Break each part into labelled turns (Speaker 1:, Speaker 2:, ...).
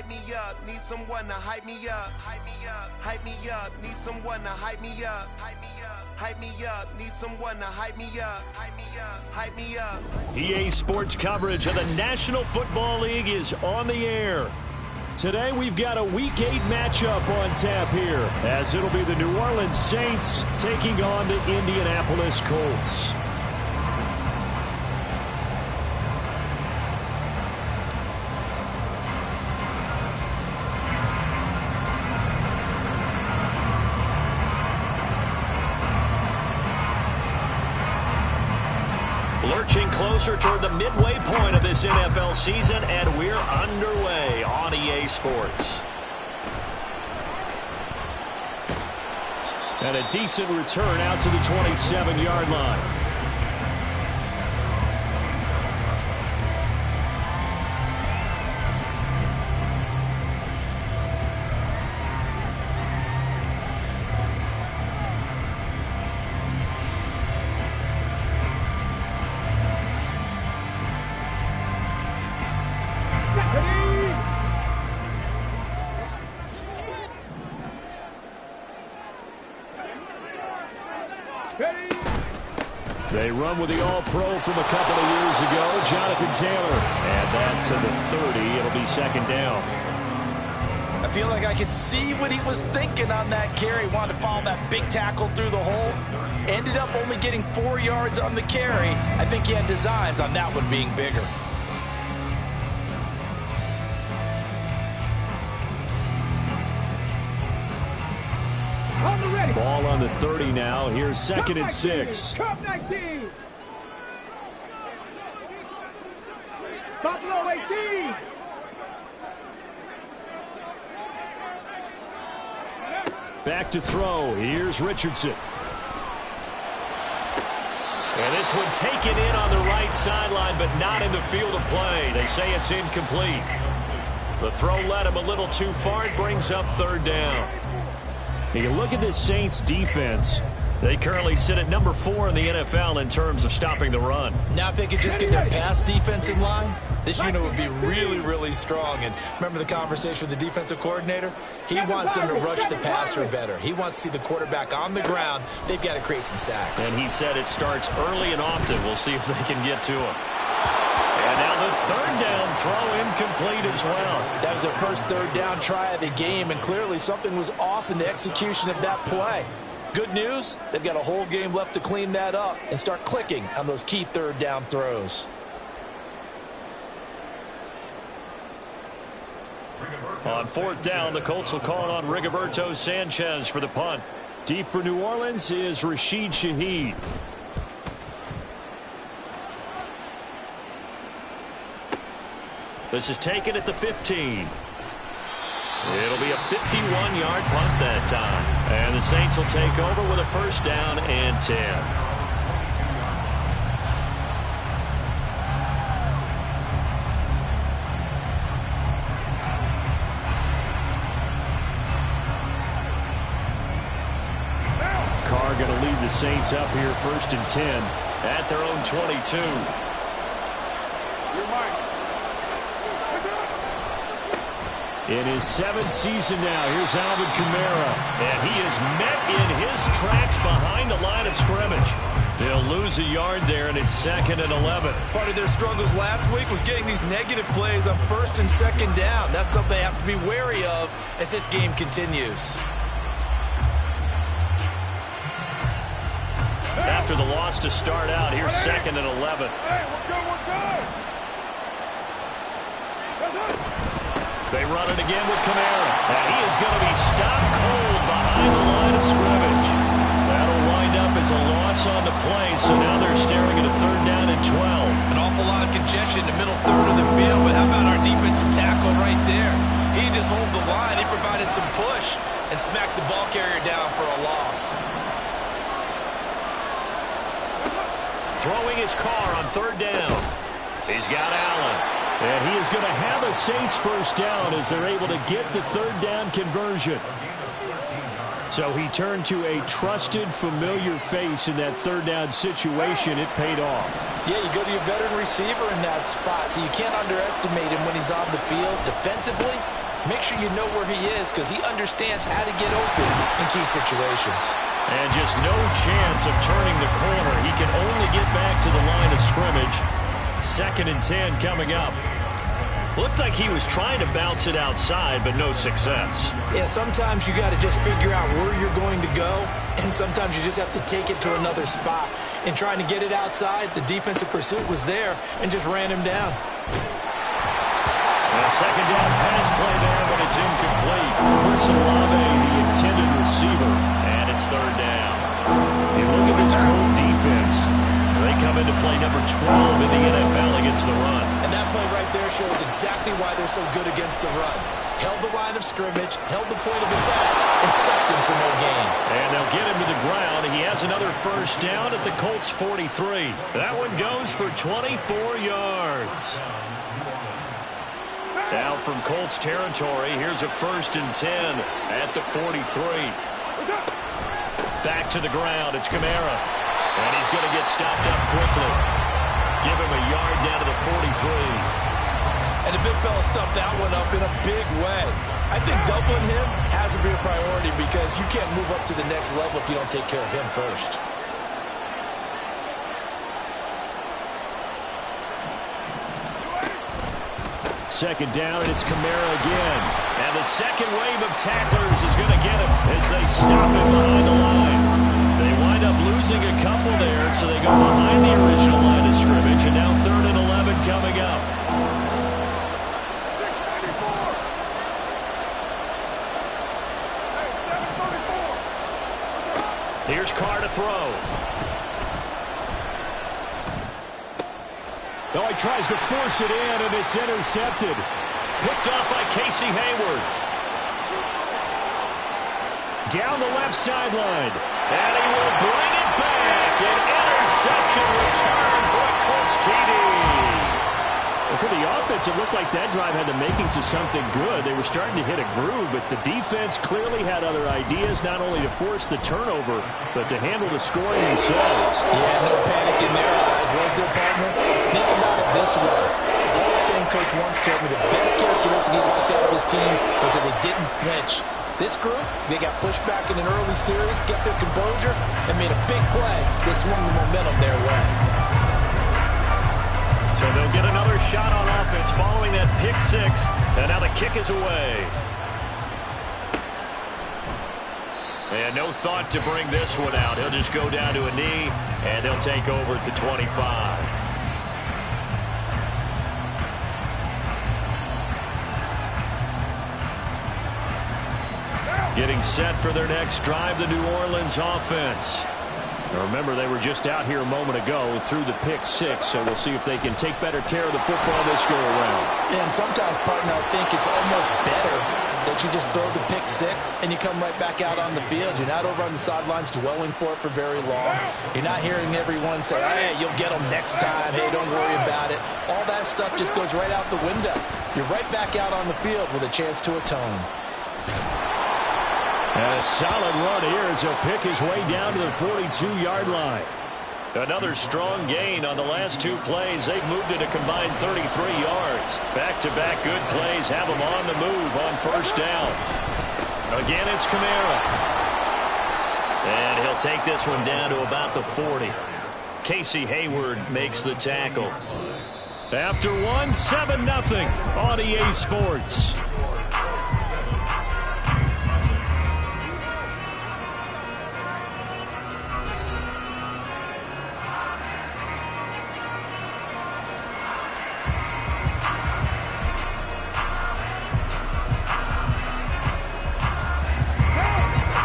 Speaker 1: hype me up. Need someone to hype me up. Hype me up. Hype me up. Need someone to hype me up. Hype me up. Hype me up. Need someone to hype me up. Hype me up. Hype me up.
Speaker 2: EA Sports coverage of the National Football League is on the air. Today we've got a Week 8 matchup on tap here, as it'll be the New Orleans Saints taking on the Indianapolis Colts. Lurching closer toward the midway point of this NFL season, and we're underway on EA Sports. And a decent return out to the 27-yard line. They run with the All-Pro from a couple of years ago, Jonathan Taylor. And that to the 30. It'll be second down.
Speaker 3: I feel like I could see what he was thinking on that carry. Wanted to follow that big tackle through the hole. Ended up only getting 4 yards on the carry. I think he had designs on that one being bigger.
Speaker 2: Ball on the 30 now. Here's second and 6.
Speaker 4: Cup 19. Buffalo 18.
Speaker 2: Back to throw. Here's Richardson. And this one taken in on the right sideline, but not in the field of play. They say it's incomplete. The throw led him a little too far. It brings up third down. You look at this Saints defense. They currently sit at number 4 in the NFL in terms of stopping the run.
Speaker 3: Now if they could just get their pass defense in line, this unit would be really, really strong. And remember the conversation with the defensive coordinator? He wants them to rush the passer better. He wants to see the quarterback on the ground. They've got to create some sacks.
Speaker 2: And he said it starts early and often. We'll see if they can get to him. And now the third down throw incomplete as well.
Speaker 3: That was their first third down try of the game, and clearly something was off in the execution of that play. Good news, they've got a whole game left to clean that up and start clicking on those key third down throws.
Speaker 2: On fourth down, the Colts will call on Rigoberto Sanchez for the punt. Deep for New Orleans is Rashid Shaheed. This is taken at the 15. It'll be a 51-yard punt that time. And the Saints will take over with a first down and 10. Carr going to lead the Saints up here first and 10 at their own 22. In his 7th season now, here's Alvin Kamara. And he is met in his tracks behind the line of scrimmage. They'll lose a yard there, and it's second and 11.
Speaker 3: Part of their struggles last week was getting these negative plays on first and second down. That's something they have to be wary of as this game continues.
Speaker 2: After the loss to start out, here's second and 11.
Speaker 4: Hey, we're good.
Speaker 2: They run it again with Kamara. And he is going to be stopped cold behind the line of scrimmage. That'll wind up as a loss on the play, so now they're staring at a third down and 12.
Speaker 3: An awful lot of congestion in the middle third of the field, but how about our defensive tackle right there? He just hold the line. He provided some push and smacked the ball carrier down for a loss.
Speaker 2: Throwing his car on third down. He's got Allen. And he is going to have a Saints first down as they're able to get the third down conversion. So he turned to a trusted, familiar face in that third down situation. It paid off.
Speaker 3: Yeah, you go to your veteran receiver in that spot, so you can't underestimate him when he's on the field. Defensively, Make sure you know where he is because he understands how to get open in key situations.
Speaker 2: And just no chance of turning the corner. He can only get back to the line of scrimmage. 2nd and 10 coming up. Looked like he was trying to bounce it outside, but no success.
Speaker 3: Yeah, sometimes you got to just figure out where you're going to go, and sometimes you just have to take it to another spot. In trying to get it outside, the defensive pursuit was there and just ran him down.
Speaker 2: And a 2nd down pass play there, but it's incomplete. Chris Olave, the intended receiver, and it's 3rd down. You look at this Colts defense. They come into play number 12 in the NFL against the run.
Speaker 3: And that play right there shows exactly why they're so good against the run. Held the line of scrimmage, held the point of attack, and stopped him for no gain. And
Speaker 2: they'll get him to the ground. He has another 1st down at the Colts 43. That one goes for 24 yards. Now from Colts territory, here's a 1st and 10 at the 43. Back to the ground. It's Kamara. And he's going to get stopped up quickly. Give him a yard down to the 43.
Speaker 3: And the big fella stuffed that one up in a big way. I think doubling him has to be a priority because you can't move up to the next level if you don't take care of him first.
Speaker 2: Second down, and it's Kamara again. And the second wave of tacklers is going to get him as they stop him behind the line. They wind up losing a couple there, so they go behind the original line of scrimmage, and now 3rd and 11 coming up. Here's Carr to throw. Oh, he tries to force it in, and it's intercepted. Picked off by Casey Hayward. Down the left sideline. And he will bring it back. An interception return for a Colts TD. Well, for the offense, it looked like that drive had the makings of something good. They were starting to hit a groove, but the defense clearly had other ideas, not only to force the turnover, but to handle the scoring themselves.
Speaker 3: Yeah, no panic in their eyes. Was their partner? Think about it this way. The whole thing Coach once told me the best characteristic he liked out of his teams was that they didn't flinch. This group, they got pushed back in an early series, kept their composure, and made a big play. They swung the momentum their way.
Speaker 2: So they'll get another shot on offense following that pick 6, and now the kick is away. And no thought to bring this one out. He'll just go down to a knee, and they'll take over at the 25. Getting set for their next drive, the New Orleans offense. Now remember, they were just out here a moment ago through the pick 6, so we'll see if they can take better care of the football this go around.
Speaker 3: And sometimes, partner, I think it's almost better that you just throw the pick 6 and you come right back out on the field. You're not over on the sidelines dwelling for it for very long. You're not hearing everyone say, hey, you'll get them next time. Hey, don't worry about it. All that stuff just goes right out the window. You're right back out on the field with a chance to atone.
Speaker 2: And a solid run here as he'll pick his way down to the 42-yard line. Another strong gain on the last 2 plays. They've moved it a combined 33 yards. Back-to-back good plays have them on the move on 1st down. Again, it's Kamara. And he'll take this one down to about the 40. Casey Hayward makes the tackle. After one, 7-0 on EA Sports.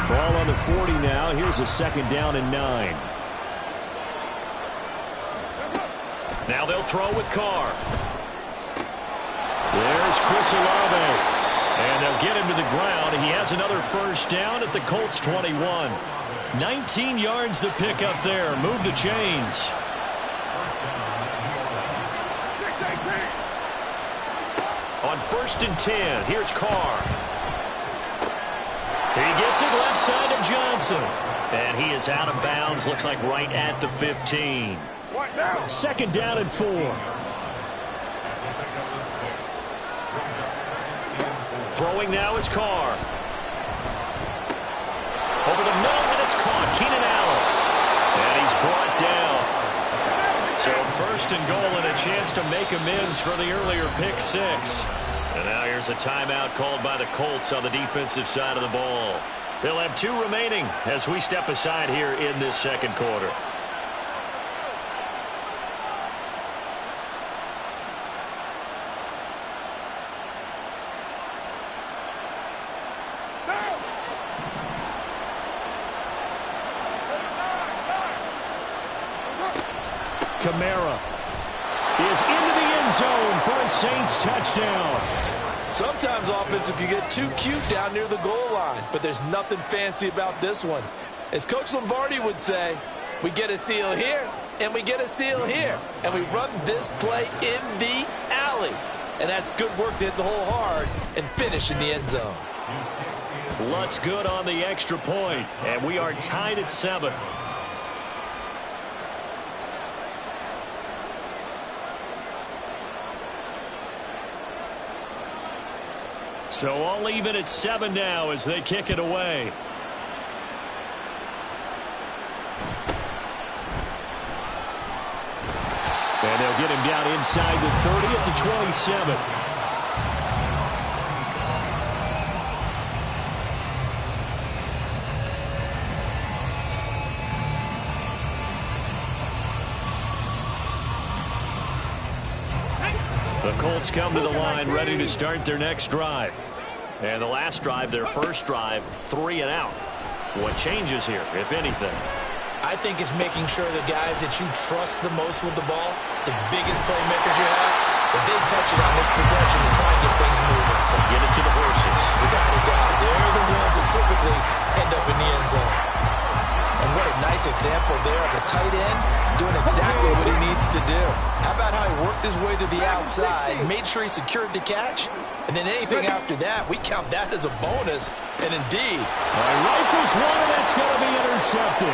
Speaker 2: Ball on the 40 now. Here's a 2nd down and 9. Now they'll throw with Carr. There's Chris Olave. And they'll get him to the ground. He has another 1st down at the Colts 21. 19 yards to pick up there. Move the chains. On 1st and 10, here's Carr. He gets it left side to Johnson. And he is out of bounds. Looks like right at the 15. 2nd down and 4. Throwing now is Carr. Over the middle, and it's caught. Keenan Allen. And he's brought down. So first and goal and a chance to make amends for the earlier pick six. And now here's a timeout called by the Colts on the defensive side of the ball. They'll have 2 remaining as we step aside here in this second quarter. Kamara is into the end zone for a Saints touchdown.
Speaker 3: Sometimes offenses can get too cute down near the goal line, but there's nothing fancy about this one. As Coach Lombardi would say, we get a seal here, and we get a seal here, and we run this play in the alley. And that's good work to hit the hole hard and finish in the end zone.
Speaker 2: Lutz good on the extra point, and we are tied at 7. So all even at 7 now as they kick it away. And they'll get him down inside the 30 at the 27. The Colts come to the line ready to start their next drive. And the last drive, their first drive, 3 and out. What changes here, if anything?
Speaker 3: I think it's making sure the guys that you trust the most with the ball, the biggest playmakers you have, that they touch it on this possession and try and get things moving.
Speaker 2: So get it to the horses.
Speaker 3: Without a doubt, they're the ones that typically end up in the end zone. And what a nice example there of a tight end doing exactly what he needs to do. How about how he worked his way to the outside, made sure he secured the catch, and then anything after that, we count that as a bonus. And indeed,
Speaker 2: rifles one, and that's going to be intercepted.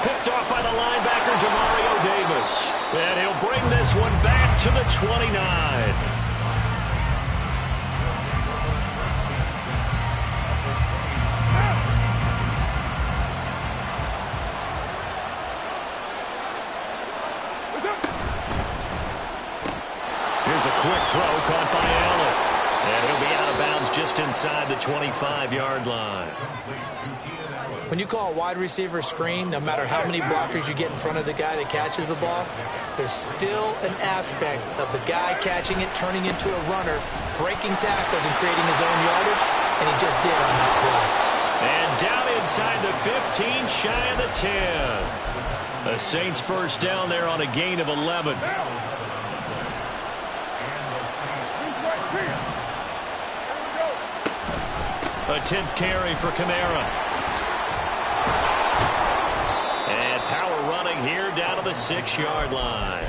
Speaker 2: Picked off by the linebacker, Demario Davis. And he'll bring this one back to the 29. Here's a quick throw caught by Allen. And he'll be out of bounds just inside the 25-yard line.
Speaker 3: When you call a wide receiver screen, no matter how many blockers you get in front of the guy that catches the ball, there's still an aspect of the guy catching it, turning into a runner, breaking tackles and creating his own yardage, and he just did on that play.
Speaker 2: And down inside the 15, shy of the 10. The Saints first down there on a gain of 11. A 10th carry for Kamara. And power running here down to the 6-yard line.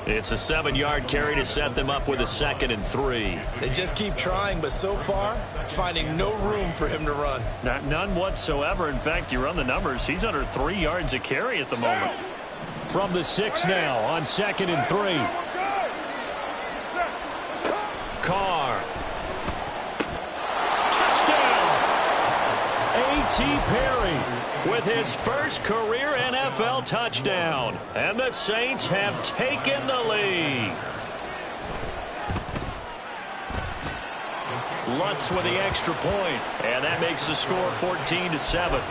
Speaker 2: It's a 7-yard carry to set them up with a 2nd and 3.
Speaker 3: They just keep trying, but so far, finding no room for him to run.
Speaker 2: None whatsoever. In fact, you run the numbers, he's under 3 yards a carry at the moment. From the 6 now on 2nd and 3. Carr. A.T. Perry with his first career NFL touchdown. And the Saints have taken the lead. Lutz with the extra point, and that makes the score 14-7.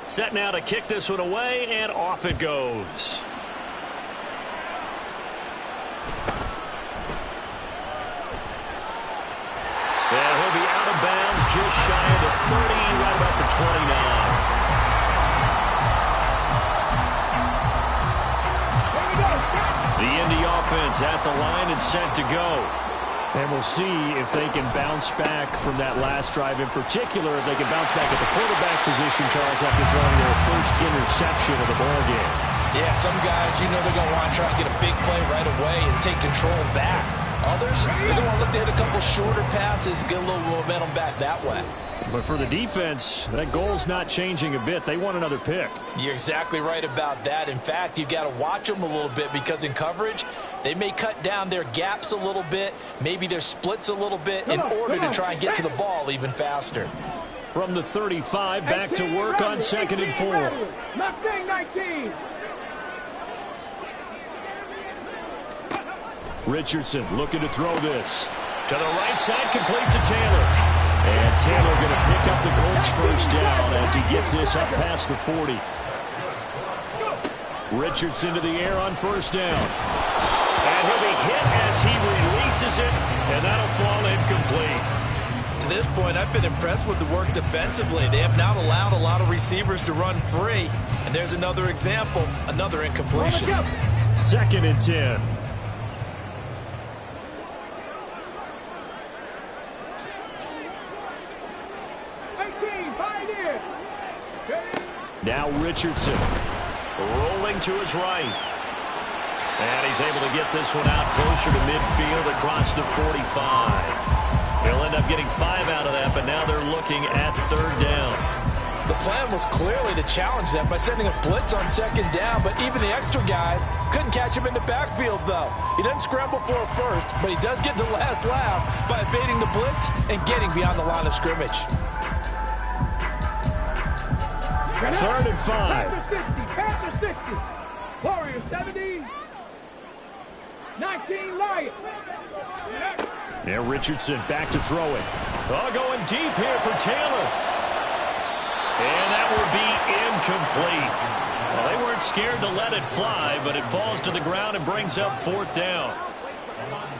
Speaker 2: Set now to kick this one away, and off it goes. And he'll be out of bounds just shy of the 30, right about the 29. offense at the line and set to go. And we'll see if they can bounce back from that last drive, in particular, if they can bounce back at the quarterback position, Charles, after throwing their first interception of the ballgame.
Speaker 3: Yeah, some guys, you know they're going to want to try and get a big play right away and take control back. Others, they're going to want to look to hit a couple shorter passes, get a little momentum back that way.
Speaker 2: But for the defense, that goal's not changing a bit. They want another pick.
Speaker 3: You're exactly right about that. In fact, you've got to watch them a little bit because in coverage, they may cut down their gaps a little bit, maybe their splits a little bit in order to try and get to the ball even faster.
Speaker 2: From the 35, back to work on 2nd and 4.
Speaker 4: Mustang 19.
Speaker 2: Richardson looking to throw this. To the right side, complete to Taylor. And Taylor going to pick up the Colts first down as he gets this up past the 40. Richardson to the air on first down. And he'll be hit as he releases it, and that'll fall incomplete.
Speaker 3: To this point, I've been impressed with the work defensively. They have not allowed a lot of receivers to run free. And there's another example, another incompletion.
Speaker 2: 2nd and 10. Now Richardson rolling to his right. And he's able to get this one out closer to midfield across the 45. They'll end up getting 5 out of that, but now they're looking at 3rd down.
Speaker 3: The plan was clearly to challenge them by sending a blitz on 2nd down, but even the extra guys couldn't catch him in the backfield, though. He doesn't scramble for a first, but he does get the last laugh by evading the blitz and getting beyond the line of scrimmage.
Speaker 2: 3rd and 5.
Speaker 4: Panther 60. Warriors 70. 19 Lions.
Speaker 2: Now Richardson back to throw it. Oh, going deep here for Taylor. And that will be incomplete. Well, they weren't scared to let it fly, but it falls to the ground and brings up 4th down.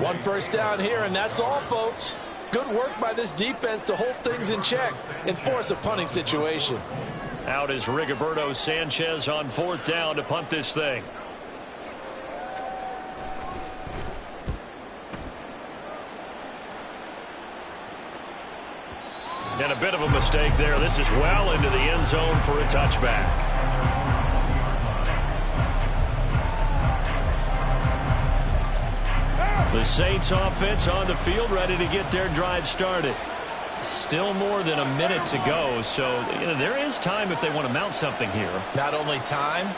Speaker 3: 1 first down here, and that's all, folks. Good work by this defense to hold things in check and force a punting situation.
Speaker 2: Out is Rigoberto Sanchez on 4th down to punt this thing. And a bit of a mistake there. This is well into the end zone for a touchback. The Saints offense on the field, ready to get their drive started. Still more than a minute to go, so there is time if they want to mount something here.
Speaker 3: Not only time,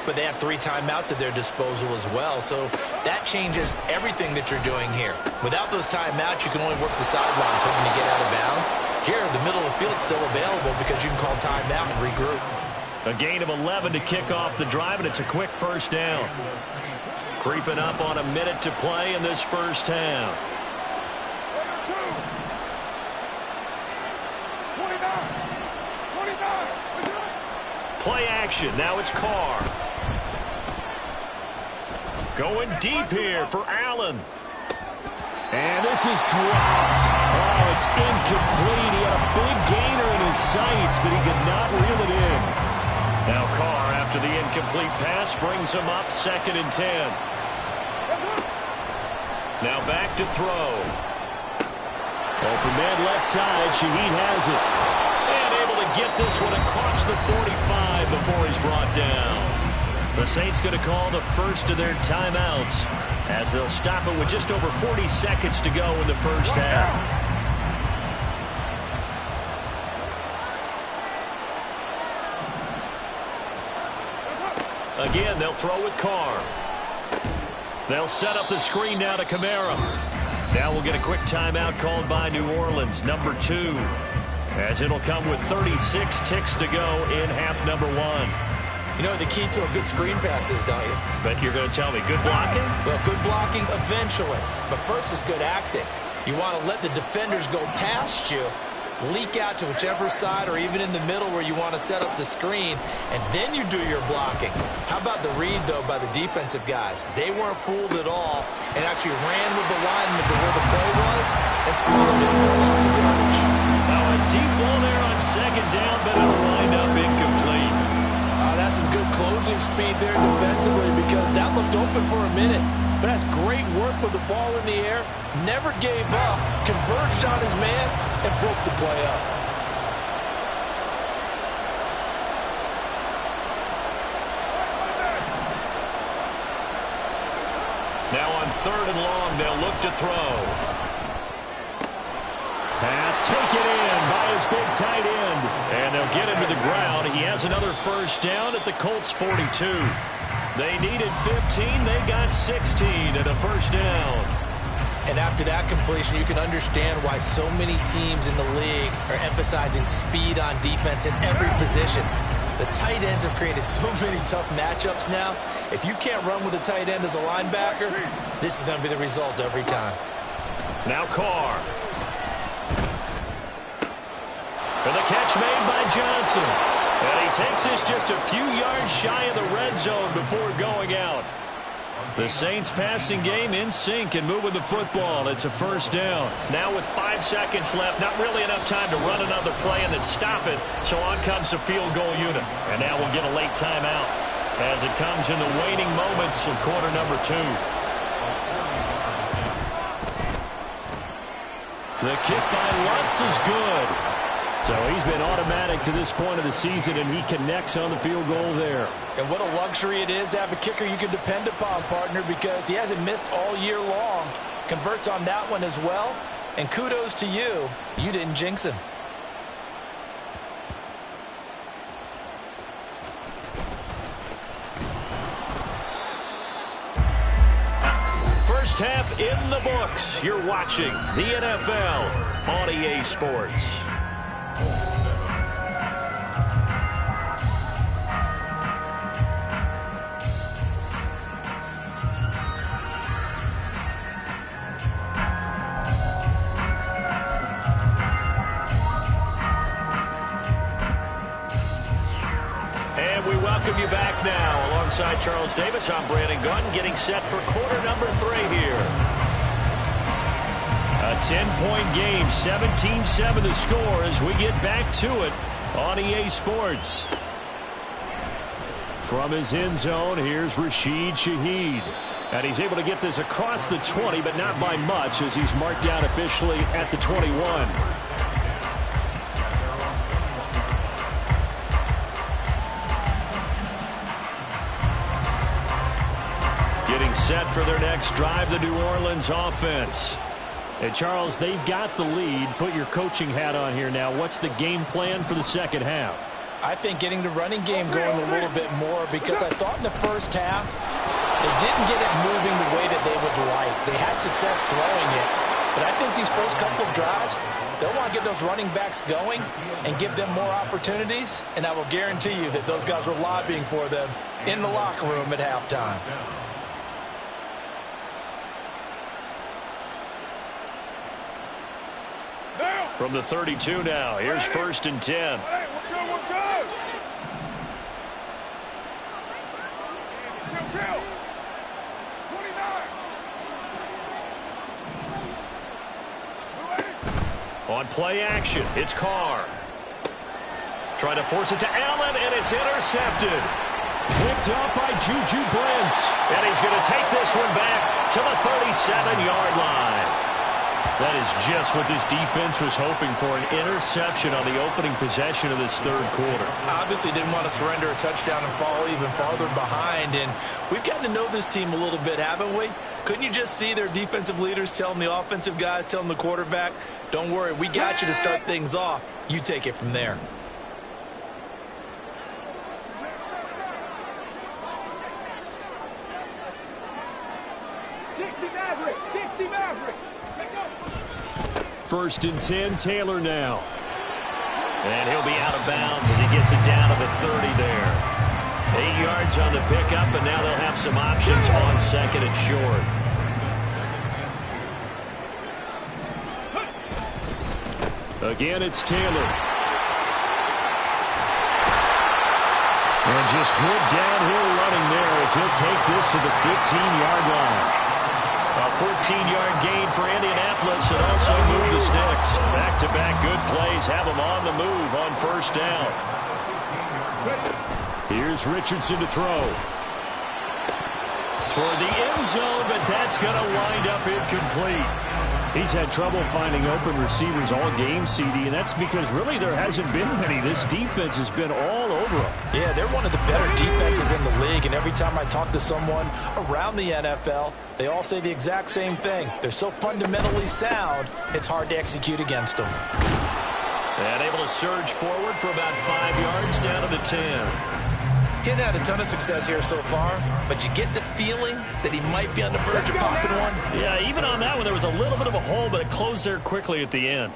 Speaker 3: but they have 3 timeouts at their disposal as well, so that changes everything that you're doing here. Without those timeouts, you can only work the sidelines hoping to get out of bounds. Here, the middle of the field is still available because you can call timeout and regroup.
Speaker 2: A gain of 11 to kick off the drive, and it's a quick first down. Creeping up on a minute to play in this first half. Play action. Now it's Carr. Going deep here for Allen. And this is dropped. Oh, it's incomplete. He had a big gainer in his sights, but he could not reel it in. Now Carr, after the incomplete pass, brings him up 2nd and 10. Now back to throw. Open man left side. Shaheed has it. And able to get this one across the 45 before he's brought down. The Saints going to call the first of their timeouts as they'll stop it with just over 40 seconds to go in the first half. Again, they'll throw with Carr. They'll set up the screen now to Kamara. Now we'll get a quick timeout called by New Orleans, number 2, as it'll come with 36 ticks to go in half number 1.
Speaker 3: You know what the key to a good screen pass is, don't you?
Speaker 2: But you're going to tell me, good blocking?
Speaker 3: Well, good blocking eventually. But first is good acting. You want to let the defenders go past you, leak out to whichever side or even in the middle where you want to set up the screen, and then you do your blocking. How about the read, though, by the defensive guys? They weren't fooled at all and actually ran with the lineman to where the play was and swallowed it for a loss of yardage.
Speaker 2: Now a deep ball there on 2nd down, but it'll wind up incomplete.
Speaker 3: That's some good closing speed there defensively because that looked open for a minute. But that's great work with the ball in the air. Never gave up, converged on his man, and broke the play up.
Speaker 2: Now on 3rd and long, they'll look to throw. Pass taken in by his big tight end. And they'll get him to the ground. He has another first down at the Colts 42. They needed 15. They got 16 and a first down.
Speaker 3: And after that completion, you can understand why so many teams in the league are emphasizing speed on defense in every position. The tight ends have created so many tough matchups now. If you can't run with a tight end as a linebacker, this is going to be the result every time.
Speaker 2: Now Carr. And the catch made by Johnson. And he takes this just a few yards shy of the red zone before going out. The Saints passing game in sync and moving the football. It's a first down. Now with 5 seconds left, not really enough time to run another play and then stop it. So on comes the field goal unit. And now we'll get a late timeout as it comes in the waning moments of quarter number 2. The kick by Lutz is good. So he's been automatic to this point of the season, and he connects on the field goal there.
Speaker 3: And what a luxury it is to have a kicker you can depend upon, partner, because he hasn't missed all year long. Converts on that one as well. And kudos to you. You didn't jinx him.
Speaker 2: First half in the books. You're watching the NFL on EA Sports. Welcome you back now. Alongside Charles Davis, I'm Brandon Gunn, getting set for quarter number 3 here. A 10-point game, 17-7 the score as we get back to it on EA Sports. From his end zone, here's Rashid Shaheed. And he's able to get this across the 20, but not by much as he's marked down officially at the 21. Getting set for their next drive, the New Orleans offense. And Charles, they've got the lead. Put your coaching hat on here now. What's the game plan for the second half?
Speaker 3: I think getting the running game going a little bit more, because I thought in the first half they didn't get it moving the way that they would like. They had success throwing it. But I think these first couple of drives, they'll want to get those running backs going and give them more opportunities. And I will guarantee you that those guys were lobbying for them in the locker room at halftime.
Speaker 2: From the 32 now, here's 1st and 10. On play action, it's Carr. Trying to force it to Allen, and it's intercepted. Picked up by Juju Brents. And he's going to take this one back to the 37-yard line. That is just what this defense was hoping for, an interception on the opening possession of this third quarter.
Speaker 3: Obviously didn't want to surrender a touchdown and fall even farther behind. And we've gotten to know this team a little bit, haven't we? Couldn't you just see their defensive leaders telling the offensive guys, telling the quarterback, don't worry, we got you to start things off. You take it from there.
Speaker 2: First and 10, Taylor now. And he'll be out of bounds as he gets it down to the 30 there. 8 yards on the pickup, and now they'll have some options on second and short. Again, it's Taylor. And just good downhill running there as he'll take this to the 15-yard line. A 14-yard gain for Indianapolis and also move the sticks. Back-to-back good plays have them on the move on first down. Here's Richardson to throw. toward the end zone, but that's going to wind up incomplete.
Speaker 5: He's had trouble finding open receivers all game, CD, and that's because really there hasn't been many. This defense has been all over him.
Speaker 3: Yeah, they're one of the better defenses in the league, and every time I talk to someone around the NFL, they all say the exact same thing. They're so fundamentally sound, it's hard to execute against them.
Speaker 2: And able to surge forward for about 5 yards down to the 10.
Speaker 3: He's had a ton of success here so far, but you get the feeling that he might be on the verge of popping one.
Speaker 2: Yeah, even on that one, there was a little bit of a hole, but it closed there quickly at the end.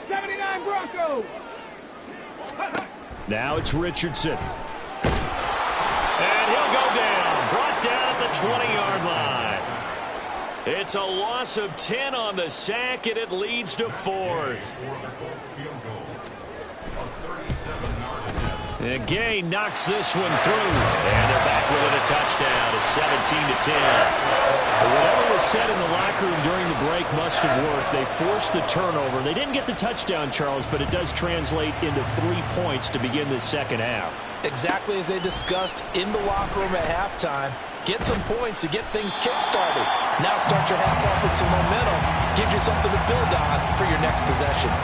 Speaker 4: 79 Broncos.
Speaker 5: Now it's Richardson.
Speaker 2: And he'll go down, brought down at the 20-yard line. It's a loss of 10 on the sack, and it leads to 4th. And Gay knocks this one through. And they're back within a touchdown. It's 17-10.
Speaker 5: Whatever was said in the locker room during the break must have worked. They forced the turnover. They didn't get the touchdown, Charles, but it does translate into 3 points to begin the second half.
Speaker 3: Exactly as they discussed in the locker room at halftime. Get some points to get things kick-started. Now start your half off with some momentum. Gives you something to build on for your next possession.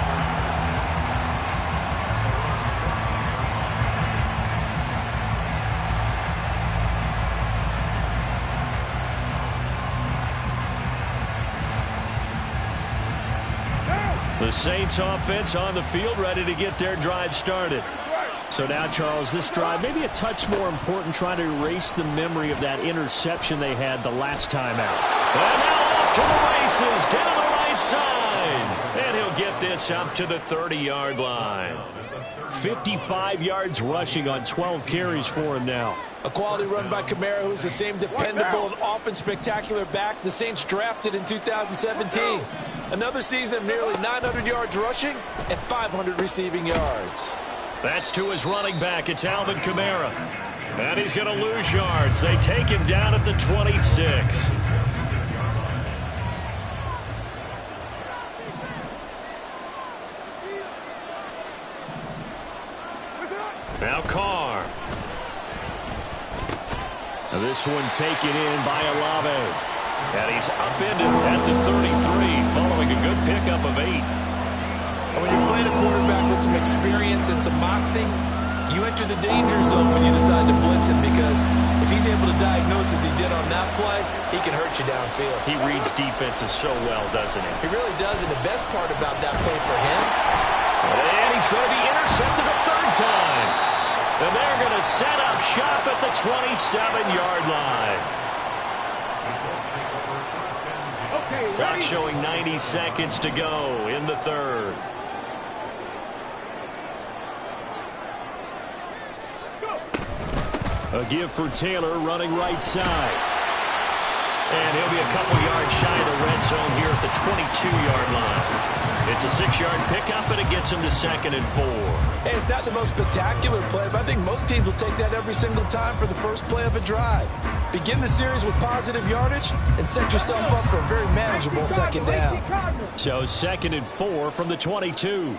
Speaker 2: The Saints offense on the field, ready to get their drive started.
Speaker 5: So now, Charles, this drive maybe a touch more important, trying to erase the memory of that interception they had the last time out.
Speaker 2: And now off to the races, down the right side. And he'll get this up to the 30-yard line.
Speaker 5: 55 yards rushing on 12 carries for him now.
Speaker 3: A quality run by Kamara, who's the same dependable and often spectacular back the Saints drafted in 2017. Another season of nearly 900 yards rushing and 500 receiving yards.
Speaker 2: That's to his running back. It's Alvin Kamara. And he's going to lose yards. They take him down at the 26. Now Carr.
Speaker 5: Now this one taken in by Olave.
Speaker 2: And he's upended at the 33, following a good pickup of 8.
Speaker 3: And when you're playing a quarterback with some experience and some moxie, you enter the danger zone when you decide to blitz him, because if he's able to diagnose as he did on that play, he can hurt you downfield.
Speaker 2: He reads defenses so well, doesn't he?
Speaker 3: He really does, and the best part about that play for him.
Speaker 2: And he's going to be intercepted a 3rd time. And they're going to set up shop at the 27-yard line. Clock showing 90 seconds to go in the 3rd.
Speaker 5: A give for Taylor running right side.
Speaker 2: And he'll be a couple yards shy of the red zone here at the 22-yard line. It's a 6-yard pickup, and it gets him to 2nd and 4.
Speaker 3: Hey, it's not the most spectacular play, but I think most teams will take that every single time for the first play of a drive. Begin the series with positive yardage and set yourself up for a very manageable 2nd down.
Speaker 5: So 2nd and 4 from the 22.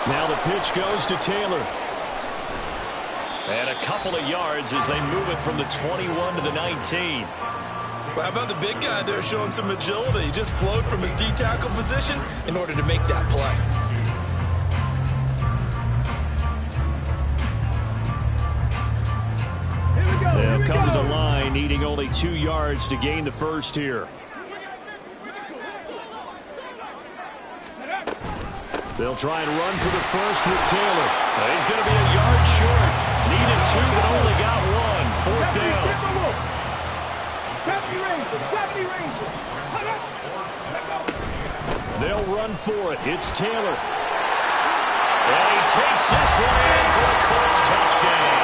Speaker 5: Now the pitch goes to Taylor.
Speaker 2: And a couple of yards as they move it from the 21 to the 19.
Speaker 3: Well, how about the big guy there showing some agility? He just flowed from his D-tackle position in order to make that play.
Speaker 5: They'll come to the line, needing only 2 yards to gain the first here. They'll try and run for the first with Taylor.
Speaker 2: He's going to be a yard short. Needed 2, but only got 1. 4th down.
Speaker 5: They'll run for it. It's Taylor.
Speaker 2: And he takes this one in for a Colts touchdown.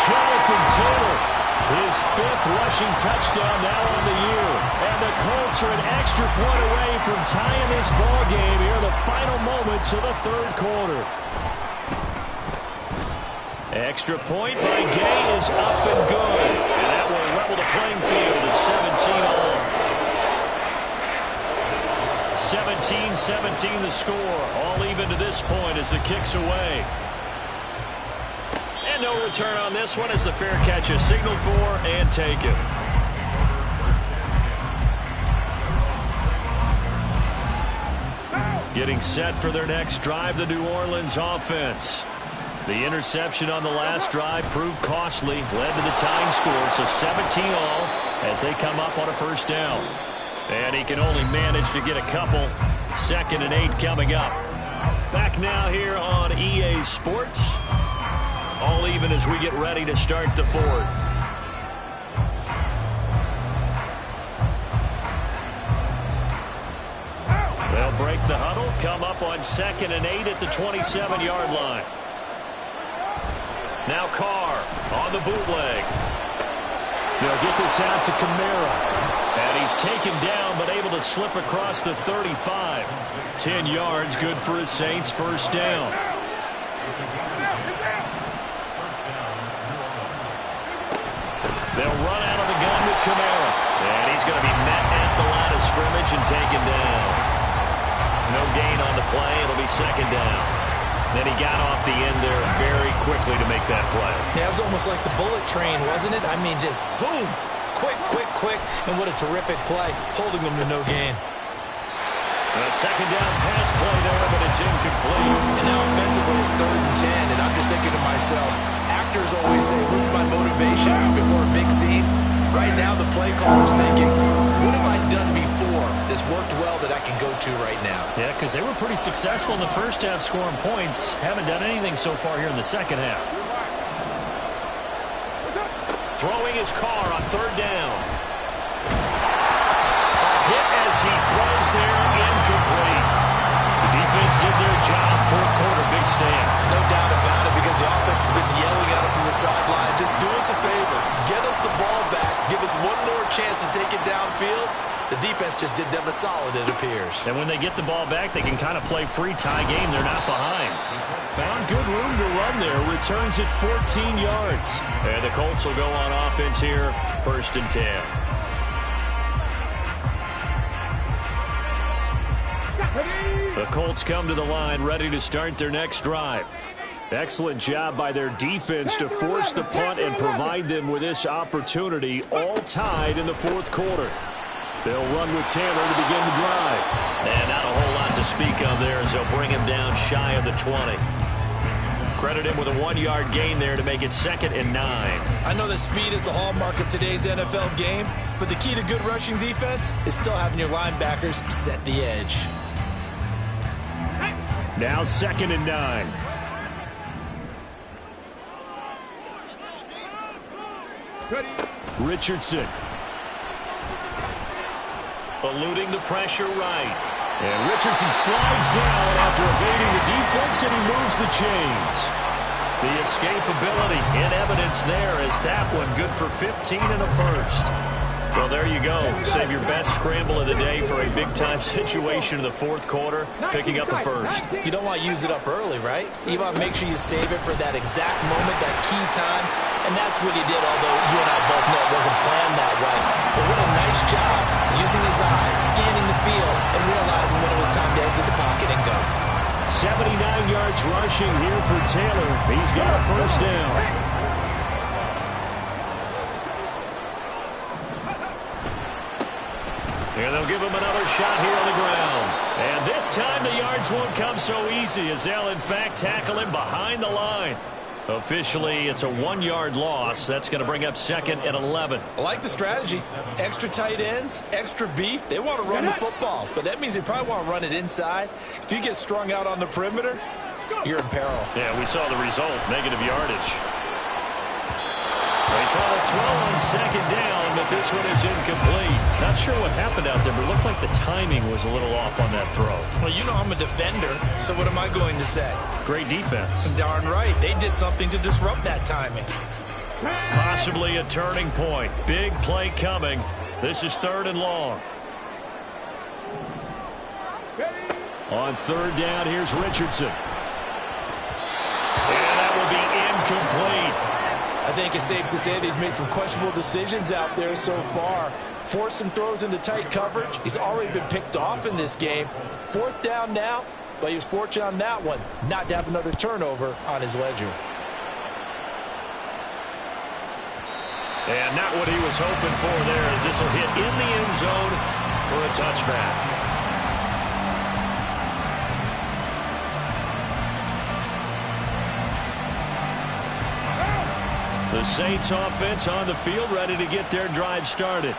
Speaker 5: Jonathan Taylor, his 5th rushing touchdown now on the year. And the Colts are an extra point away from tying this ball game here in the final moments of the 3rd quarter.
Speaker 2: Extra point by Gay is up and good. And that will level the playing field at 17 all. 17-17 the score. All even to this point as the kick's away. And no return on this one as the fair catch is signaled for and taken. Getting set for their next drive, the New Orleans offense. The interception on the last drive proved costly, led to the tying score, so 17 all as they come up on a first down. And he can only manage to get a couple. 2nd and 8 coming up. Back now here on EA Sports. All even as we get ready to start the 4th. They'll break the huddle, come up on 2nd and 8 at the 27-yard line. Now Carr on the bootleg.
Speaker 5: They'll get this out to Kamara.
Speaker 2: And he's taken down but able to slip across the 35. 10 yards, good for his Saints, first down. They'll run out of the gun with Kamara. And he's going to be met at the line of scrimmage and taken down. No gain on the play. It'll be 2nd down. Then he got off the end there very quickly to make that play.
Speaker 3: Yeah, it was almost like the bullet train, wasn't it? I mean, just zoom. Quick, quick, quick. And what a terrific play, holding them to no gain.
Speaker 2: A 2nd down pass play there, but it's incomplete.
Speaker 3: And now offensively it's 3rd and 10, and I'm just thinking to myself, actors always say, what's my motivation before a big scene? Right now the play caller's thinking, what have I done before that's worked well that I can go to right now?
Speaker 5: Yeah, because they were pretty successful in the first half scoring points. Haven't done anything so far here in the second half.
Speaker 2: Throwing his Carr on 3rd down. A hit as he throws there, incomplete. The defense did their job, 4th quarter, big stand.
Speaker 3: No doubt about it, because the offense has been yelling at him from the sideline. Just do us a favor. Get us the ball back. Give us one more chance to take it downfield. The defense just did them a solid, it appears.
Speaker 5: And when they get the ball back, they can kind of play free tie game. They're not behind. Found good room to run there. Returns it 14 yards.
Speaker 2: And the Colts will go on offense here, 1st and 10. The Colts come to the line, ready to start their next drive. Excellent job by their defense to force the punt and provide them with this opportunity, all tied in the 4th quarter. They'll run with Taylor to begin the drive. And not a whole lot to speak of there as they'll bring him down shy of the 20. Credit him with a 1-yard gain there to make it 2nd and 9.
Speaker 3: I know that speed is the hallmark of today's NFL game, but the key to good rushing defense is still having your linebackers set the edge.
Speaker 5: Now 2nd and 9. Richardson.
Speaker 2: Eluding the pressure right.
Speaker 5: And Richardson slides down after evading the defense, and he moves the chains.
Speaker 2: The escapability in evidence there as that one good for 15 and a first. Well, there you go. Save your best scramble of the day for a big-time situation in the 4th quarter, picking up the first.
Speaker 3: You don't want to use it up early, right? You want to make sure you save it for that exact moment, that key time, and that's what he did, although you and I both know it wasn't planned that way. But what a nice job using his eyes, scanning the field, and realizing when it was time to exit the pocket and go.
Speaker 5: 79 yards rushing here for Taylor. He's got a first down.
Speaker 2: And they'll give him another shot here on the ground. And this time the yards won't come so easy as they'll, in fact, tackle him behind the line. Officially, it's a 1-yard loss. That's going to bring up 2nd and 11.
Speaker 3: I like the strategy. Extra tight ends, extra beef. They want to run the football, but that means they probably want to run it inside. If you get strung out on the perimeter, you're in peril.
Speaker 2: Yeah, we saw the result, negative yardage. They try to throw on 2nd down, but this one is incomplete.
Speaker 5: Not sure what happened out there, but it looked like the timing was a little off on that throw.
Speaker 3: Well, you know I'm a defender, so what am I going to say?
Speaker 5: Great defense.
Speaker 3: Darn right. They did something to disrupt that timing.
Speaker 2: Possibly a turning point. Big play coming. This is 3rd and long.
Speaker 5: On 3rd down, here's Richardson.
Speaker 2: And that will be incomplete.
Speaker 6: I think it's safe to say that he's made some questionable decisions out there so far.
Speaker 3: force some throws into tight coverage. He's already been picked off in this game. 4th down now, but he was fortunate on that one not to have another turnover on his ledger.
Speaker 2: And not what he was hoping for there, as this will hit in the end zone for a touchback. The Saints offense on the field, ready to get their drive started.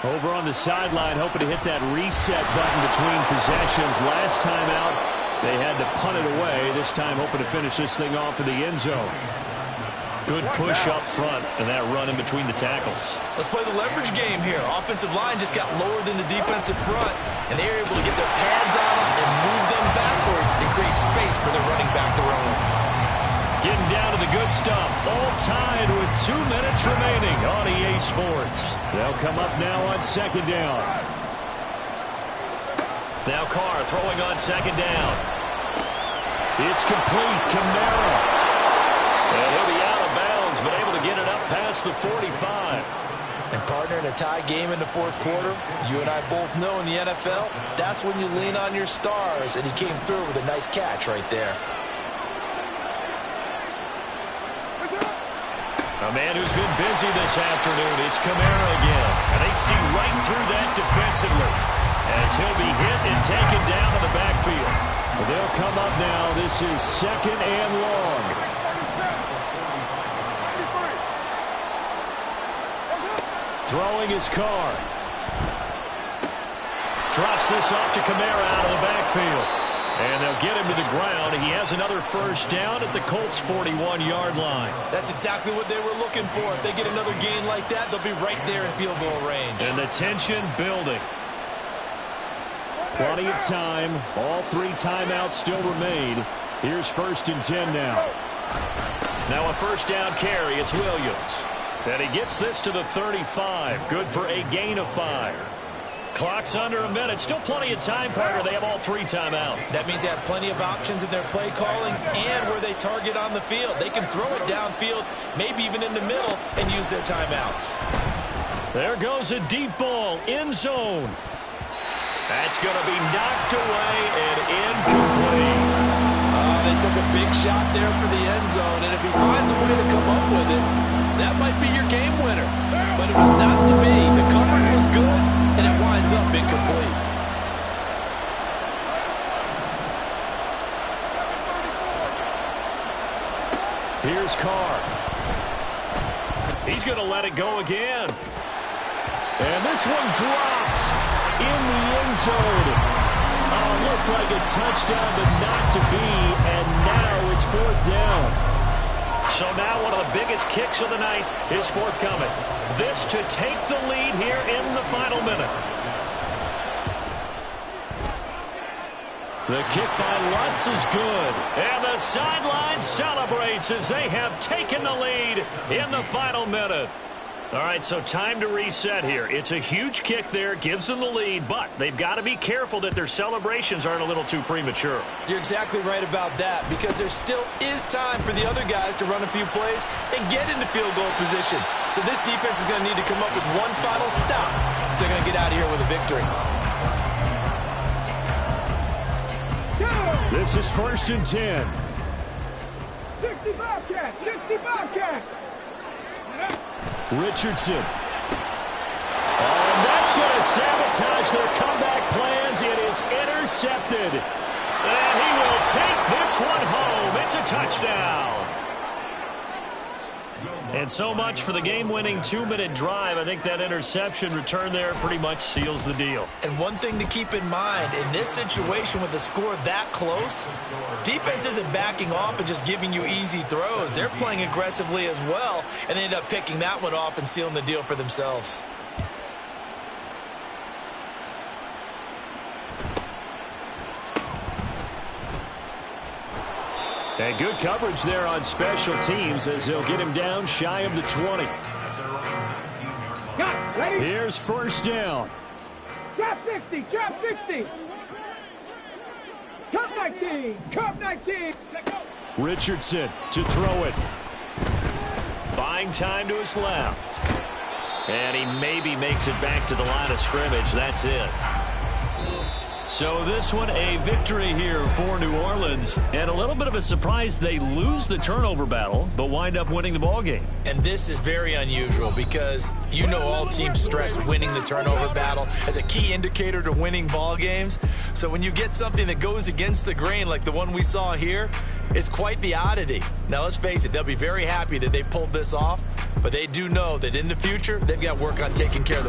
Speaker 2: Over on the sideline, hoping to hit that reset button between possessions. Last time out, they had to punt it away. This time, hoping to finish this thing off in the end zone. Good push up front, and that run in between the tackles.
Speaker 3: Let's play the leverage game here. Offensive line just got lower than the defensive front, and they were able to get their pads on them and move them backwards and create space for their running back to run.
Speaker 2: Getting down to the good stuff. All tied with 2 minutes remaining on EA Sports. They'll come up now on 2nd down. Now Carr throwing on 2nd down. It's complete. Kamara. And he'll be out of bounds, but able to get it up past the 45.
Speaker 3: And partner, in a tie game in the 4th quarter, you and I both know in the NFL, that's when you lean on your stars, and he came through with a nice catch right there.
Speaker 2: A man who's been busy this afternoon, it's Kamara again. And they see right through that defensively as he'll be hit and taken down to the backfield. They'll come up now. This is 2nd and long. Throwing his Carr. Drops this off to Kamara out of the backfield. And they'll get him to the ground. He has another 1st down at the Colts' 41-yard line.
Speaker 3: That's exactly what they were looking for. If they get another gain like that, they'll be right there in field goal range.
Speaker 2: And the tension building. Plenty of time. All 3 timeouts still remain. Here's 1st and 10 now. Now a 1st down carry. It's Williams. And he gets this to the 35. Good for a gain of 5. Clock's under a minute. Still plenty of time, partner. They have all 3 timeouts.
Speaker 3: That means they have plenty of options in their play calling and where they target on the field. They can throw it downfield, maybe even in the middle, and use their timeouts.
Speaker 2: There goes a deep ball. End zone. That's going to be knocked away and incomplete.
Speaker 3: They took a big shot there for the end zone, and if he finds a way to come up with it, that might be your game winner. But it was not to be. The coverage was good, and it winds up incomplete.
Speaker 2: Here's Carr. He's going to let it go again. And this one dropped in the end zone. Oh, looked like a touchdown, but not to be. And now it's 4th down. So now one of the biggest kicks of the night is forthcoming. This to take the lead here in the final minute. The kick by Lutz is good. And the sideline celebrates as they have taken the lead in the final minute. All right, so time to reset here. It's a huge kick there, gives them the lead, but they've got to be careful that their celebrations aren't a little too premature.
Speaker 3: You're exactly right about that, because there still is time for the other guys to run a few plays and get into field goal position. So this defense is going to need to come up with one final stop if they're going to get out of here with a victory.
Speaker 2: This is 1st and 10.
Speaker 4: 65 catch, 65 catch.
Speaker 2: Richardson. And that's going to sabotage their comeback plans. It is intercepted. And he will take this one home. It's a touchdown. And so much for the game-winning 2-minute drive. I think that interception return there pretty much seals the deal.
Speaker 3: And one thing to keep in mind, in this situation with the score that close, defense isn't backing off and just giving you easy throws. They're playing aggressively as well, and they end up picking that one off and sealing the deal for themselves.
Speaker 2: And good coverage there on special teams as they'll get him down shy of the 20. Here's 1st down.
Speaker 4: Trap 60, trap 60. Cup 19, cup 19.
Speaker 2: Richardson to throw it. Buying time to his left. And he maybe makes it back to the line of scrimmage. That's it. So this one, a victory here for New Orleans. And a little bit of a surprise, they lose the turnover battle, but wind up winning the ball game.
Speaker 3: And this is very unusual because you know all teams stress winning the turnover battle as a key indicator to winning ball games. So when you get something that goes against the grain like the one we saw here, it's quite the oddity. Now, let's face it, they'll be very happy that they pulled this off, but they do know that in the future, they've got work on taking care of the